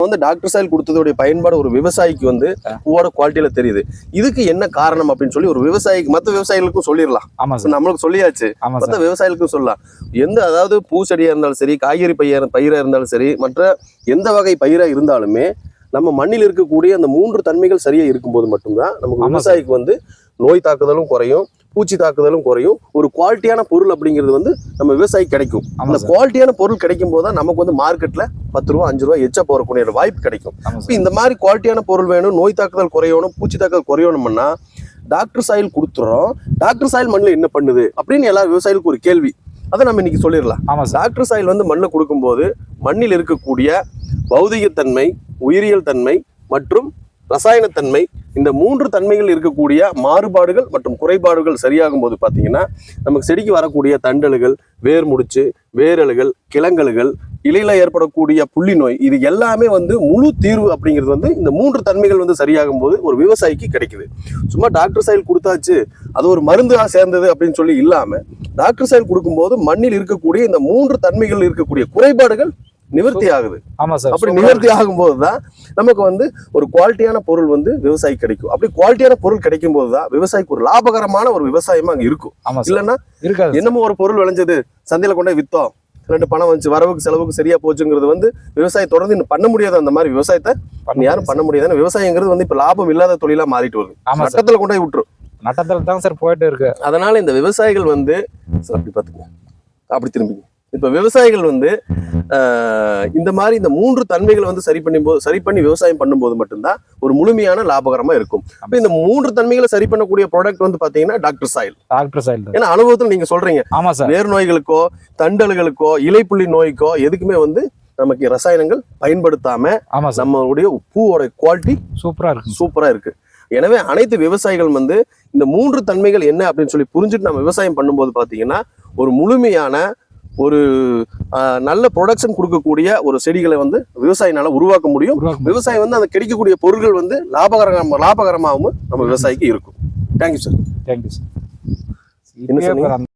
வந்து doctor soil கொடுத்ததோடைய பயன்பாடு ஒரு விவசாயிக்கு வந்து பூவோட குவாலிட்டியில தெரியுது. இதுக்கு என்ன காரணம் அப்படின்னு சொல்லி ஒரு விவசாயிக்கு மற்ற விவசாயிகளுக்கும் சொல்லிடலாம். நம்மளுக்கு சொல்லியாச்சு, மற்ற விவசாயிகளுக்கும் சொல்லலாம். அதாவது பூச்செடியா இருந்தாலும் சரி, காய்கறி பயிரா இருந்தாலும் சரி, மற்ற எந்த வகை பயிரா இருந்தாலுமே நம்ம மண்ணில் இருக்கக்கூடிய அந்த 3 தன்மைகள் சரியா இருக்கும்போது மட்டும்தான் நமக்கு விவசாயிக்கு வந்து நோய் தாக்குதலும் குறையும், பூச்சி தாக்குதலும் குறையும், ஒரு குவாலிட்டியான பொருள் அப்படிங்கிறது வந்து நம்ம விவசாயிக்கு கிடைக்கும். அந்த குவாலிட்டியான பொருள் கிடைக்கும் போது தான் நமக்கு வந்து மார்க்கெட்ல 10 ரூபா 5 ரூபா எச்சா போறக்கூடிய வாய்ப்பு கிடைக்கும். இந்த மாதிரி குவாலிட்டியான பொருள் வேணும், நோய் தாக்குதல் குறையணும், பூச்சி தாக்குதல் குறையணும்னா டாக்டர் சாயில் கொடுத்துறோம். டாக்டர் சாயில் மண்ணில் என்ன பண்ணுது அப்படின்னு எல்லா விவசாயிகளுக்கும் ஒரு கேள்வி. அதை நம்ம இன்னைக்கு சொல்லிடலாம். டாக்டர் சாயில் வந்து மண்ணில் கொடுக்கும்போது மண்ணில் இருக்கக்கூடிய பௌதிகத்தன்மை, உயிரியல் தன்மை மற்றும் ரசாயனத்தன்மை, இந்த 3 தன்மைகள் இருக்கக்கூடிய மாறுபாடுகள் மற்றும் குறைபாடுகள் சரியாகும் போது பார்த்தீங்கன்னா நமக்கு செடிக்கு வரக்கூடிய தண்டல்கள், வேர் முடிச்சு, வேரலுகள், கிழங்கல்கள், இலையில ஏற்படக்கூடிய புள்ளி நோய், இது எல்லாமே வந்து முழு தீர்வு அப்படிங்கிறது வந்து இந்த 3 தன்மைகள் வந்து சரியாகும் போது ஒரு விவசாயிக்கு கிடைக்குது. சும்மா டாக்டர் சாயில் கொடுத்தாச்சு அது ஒரு மருந்தா சேர்ந்தது அப்படின்னு சொல்லி இல்லாம டாக்டர் சாயில் கொடுக்கும்போது மண்ணில் இருக்கக்கூடிய இந்த 3 தன்மைகள் இருக்கக்கூடிய குறைபாடுகள் நிவர்த்தி ஆகுது. அப்படி நிவர்த்தி ஆகும் போதுதான் நமக்கு வந்து ஒரு குவாலிட்டியான பொருள் வந்து விவசாயி கிடைக்கும். அப்படி குவாலிட்டியான பொருள் கிடைக்கும் போதுதான் விவசாயிக்கு ஒரு லாபகரமான ஒரு விவசாயமா அங்க இருக்கும். இல்லைன்னா என்னமோ ஒரு பொருள் விளைஞ்சது சந்தையில கொண்டே வித்தோம், 2 பணம் வந்துச்சு, வரவுக்கு செலவுக்கு சரியா போச்சுங்கிறது வந்து விவசாயம் தொடர்ந்து இன்னும் பண்ண முடியாது. அந்த மாதிரி விவசாயத்தை யாரும் பண்ண முடியாது. விவசாயங்கிறது வந்து இப்ப லாபம் இல்லாத தொழிலா மாறிட்டு வருது. நட்டத்துல கொண்டு விட்டுரும், நட்டத்துல தான் சார் போயிட்டு இருக்கு. அதனால இந்த விவசாயிகள் வந்து அப்படி பாத்துங்க, அப்படி திரும்பிங்க. இப்ப விவசாயிகள் வந்து இந்த மாதிரி இந்த 3 தன்மைகளை வந்து சரி பண்ணி விவசாயம் பண்ணும்போது மட்டும்தான் ஒரு முழுமையான லாபகரமா இருக்கும். இந்த 3 தன்மைகளை சரி பண்ணக்கூடிய ப்ராடக்ட் வந்து பாத்தீங்கன்னா டாக்டர் சாயில். ஏன்னா அனுபவத்துல நீங்க சொல்றீங்க, வேர் நோய்களுக்கோ தண்டல்களுக்கோ இலைப்புள்ளி நோய்க்கோ எதுக்குமே வந்து நமக்கு ரசாயனங்கள் பயன்படுத்தாம நம்மளுடைய பூவோட குவாலிட்டி சூப்பரா இருக்கு. எனவே அனைத்து விவசாயிகள் வந்து இந்த 3 தன்மைகள் என்ன அப்படின்னு சொல்லி புரிஞ்சுட்டு நம்ம விவசாயம் பண்ணும்போது பாத்தீங்கன்னா ஒரு முழுமையான ஒரு நல்ல ப்ரொடக்ஷன் கொடுக்கக்கூடிய ஒரு செடிகளை வந்து விவசாயினால உருவாக்க முடியும். விவசாயம் வந்து அந்த கிடைக்கக்கூடிய பொருட்கள் வந்து லாபகரமாகவும் நம்ம விவசாயிக்கு இருக்கும். Thank you sir. Thank you sir.